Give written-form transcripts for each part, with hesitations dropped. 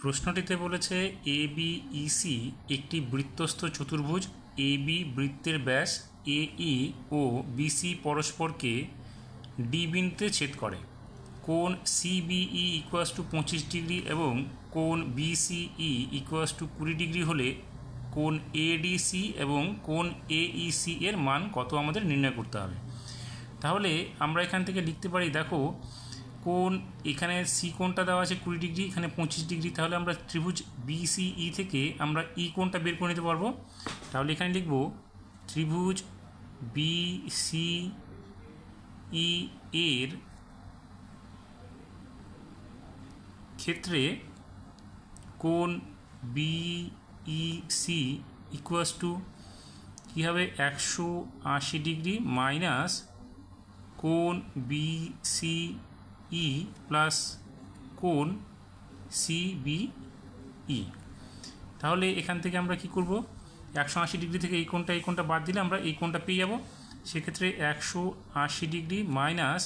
প্রশ্নটিতে বলেছে ABEC একটি বৃত্তস্থ চতুর্ভুজ। AB বৃত্তের ব্যাস AE ও BC পরস্পরকে D বিন্দুতে ছেদ করে। কোণ CBE = 25 ডিগ্রি এবং কোণ BCE = 20 ডিগ্রি হলে কোণ ADC এবং কোণ AEC এর মান কত আমাদের নির্ণয় করতে হবে। তাহলে আমরা এখান থেকে লিখতে পারি, দেখো কোণ এখানে সি কোণটা দেওয়া আছে 20 ডিগ্রি, এখানে 25 ডিগ্রি, তাহলে আমরা ত্রিভুজ BCE থেকে আমরা ই কোণটা বের করে নিতে পারবো। তাহলে এখানে লিখব ত্রিভুজ BCE এর ক্ষেত্রে কোণ BEC = কী হবে 180 ডিগ্রি মাইনাস কোণ BCE প্লাস কোণ CBE। তাহলে এখান থেকে আমরা কি করব, 180 ডিগ্রি থেকে এই কোণটা বাদ দিলে আমরা এই কোণটা পেয়ে যাব। সেক্ষেত্রে 180 ডিগ্রি মাইনাস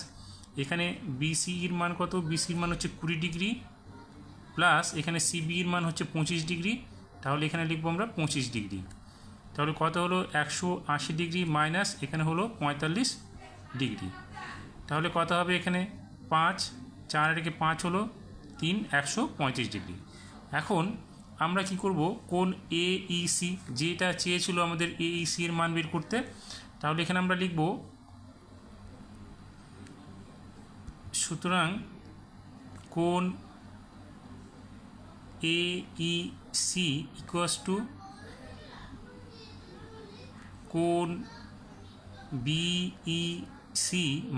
এখানে BCEর মান কত, BCEর মান হচ্ছে 20 ডিগ্রি প্লাস এখানে CBEর মান হচ্ছে 25 ডিগ্রি। তাহলে এখানে লিখব আমরা 25 ডিগ্রি। তাহলে কত হলো 180 ডিগ্রি মাইনাস এখানে হলো 45 ডিগ্রি। তাহলে কত হবে এখানে 5, 4 থেকে 5 হলো 3, 135 ডিগ্রি। এখন আমরা কি করব, কোণ AEC যেটা চেয়েছিল আমাদের AEC এর মান বের করতে, তাহলে এখানে আমরা লিখব সুতরাং কোণ AEC = কোণ BEC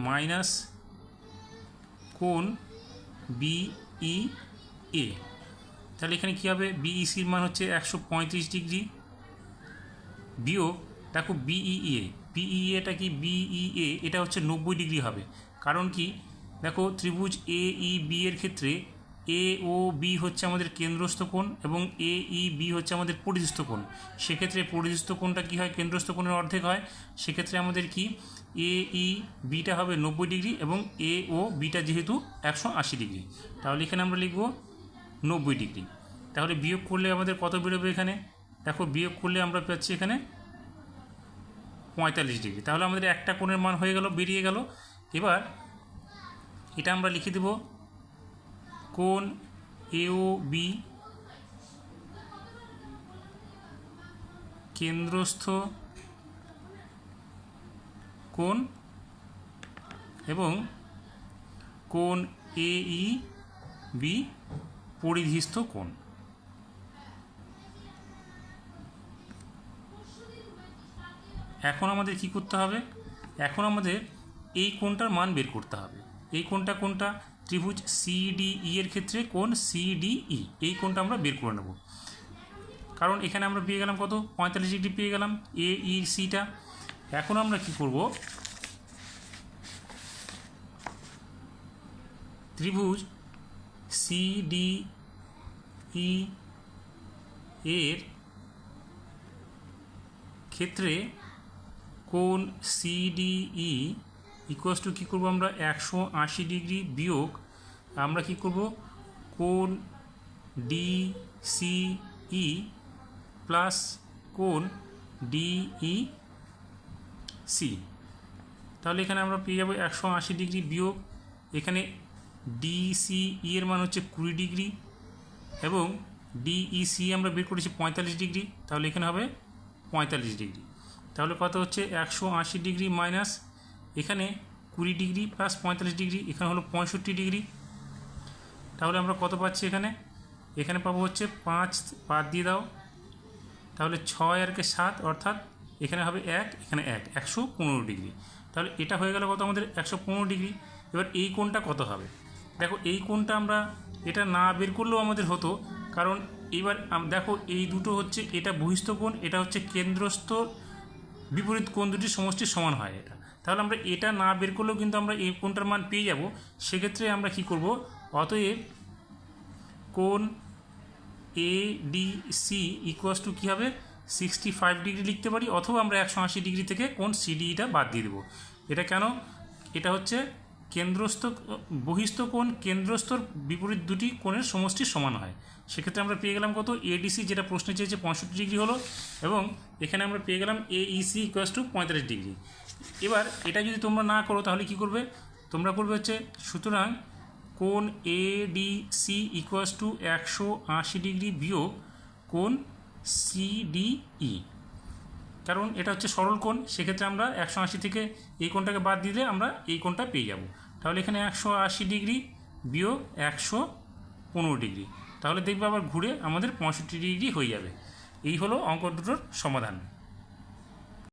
মাইনাস কোণ BEA। তাহলে এখানে কী হবে, BECর মান হচ্ছে 135 ডিগ্রি বিয়োগ দেখো BEA কি BEA এটা হচ্ছে 90 ডিগ্রি হবে। কারণ কি, দেখো ত্রিভুজ AEB এর ক্ষেত্রে A ও B হচ্ছে আমাদের কেন্দ্রস্থ কোণ এবং AEB হচ্ছে আমাদের পরিধিস্থ কোণ। সেক্ষেত্রে পরিধিস্থ কোণটা কী হয়, কেন্দ্রস্থ কোণের অর্ধেক হয়। সেক্ষেত্রে আমাদের কি AEBটা হবে 90 ডিগ্রি এবং A ও Bটা যেহেতু 180 ডিগ্রি, তাহলে এখানে আমরা লিখব 90 ডিগ্রি। তাহলে বিয়োগ করলে আমাদের কত বেরোবে, এখানে দেখো বিয়োগ করলে আমরা পাচ্ছি এখানে 45 ডিগ্রি। তাহলে আমাদের একটা কোণের মান হয়ে গেল, বেরিয়ে গেল। এবার এটা আমরা লিখে দেব কোণ AOB কেন্দ্রস্থ কোণ এবং কোণ AEB পরিধিস্থ কোণ। এখন আমাদের কি করতে হবে, এখন আমাদের এই কোণটার মান বের করতে হবে। এই কোণটা ত্রিভুজ CDE এর ক্ষেত্রে কোণ CDE, এই কোণটা আমরা বের করে নেব। কারণ এখানে আমরা পেয়ে গেলাম কত, 45 ডিগ্রি পেয়ে গেলাম AECটা। এখন আমরা কি করব, ত্রিভুজ CDE এর ক্ষেত্রে কোণ CDE = কী করব আমরা 180 ডিগ্রি বিয়োগ আমরা কি করব কোণ DCE প্লাস কোণ DEC। তাহলে এখানে আমরা পেয়ে যাব 180 ডিগ্রি বিয়োগ এখানে DCE এর মান হচ্ছে 20 ডিগ্রি এবং DEC আমরা বের করেছি 45 ডিগ্রি, তাহলে এখানে হবে 45 ডিগ্রি। তাহলে কত হচ্ছে 180 ডিগ্রি মাইনাস এখানে 20 ডিগ্রি প্লাস 45 ডিগ্রি, এখানে হলো 65 ডিগ্রি। তাহলে আমরা কত পাচ্ছি, এখানে পাবো হচ্ছে 5 বাদ দিয়ে দাও, তাহলে 6 আর 7 অর্থাৎ এখানে হবে 1, এখানে 1, 115 ডিগ্রি। তাহলে এটা হয়ে গেল কত আমাদের 115 ডিগ্রি। এবার এই কোণটা কত হবে, দেখো এই কোণটা আমরা এটা না বের করলেও আমাদের হতো, কারণ এবার দেখো এই দুটো হচ্ছে, এটা বহিস্থ কোণ, এটা হচ্ছে কেন্দ্রস্থ বিপরীত কোণ দুটির সমষ্টির সমান হয় এটা। তাহলে আমরা এটা না বের করলেও কিন্তু আমরা এই কোণটার মান পেয়ে যাব। সেক্ষেত্রে আমরা কি করব, অতএব কোণ ADC = কী হবে 65 ডিগ্রি লিখতে পারি, অথবা আমরা 180 ডিগ্রি থেকে কোণ CDEটা বাদ দিয়ে দেবো। এটা কেন, এটা হচ্ছে কেন্দ্রস্থ বহিস্থ কোণ কেন্দ্রস্থর বিপরীত দুটি কোণের সমষ্টির সমান হয়। সেক্ষেত্রে আমরা পেয়ে গেলাম কত, এডিসি যেটা প্রশ্নে চেয়েছে 65 ডিগ্রি হলো, এবং এখানে আমরা পেয়ে গেলাম এইসি ইকুয়ালস টু 45 ডিগ্রি। এবার এটা যদি তোমরা না করো তাহলে কি করবে, তোমরা করবে হচ্ছে, সুতরাং কোণ এডিসি ইকুয়ালস টু 180 ডিগ্রি বিয়োগ কোণ সিডিই, কারণ এটা হচ্ছে সরল কোণ, সেক্ষেত্রে আমরা 180 থেকে এই কোণটাকে বাদ দিলে আমরা এই কোণটা পেয়ে যাব। তাহলে এখানে 180 ডিগ্রি বিয়োগ 115 ডিগ্রি, তাহলে দেখবে আবার ঘুরে আমাদের 65 ডিগ্রি হয়ে যাবে। এই হলো অঙ্ক দুটোর সমাধান।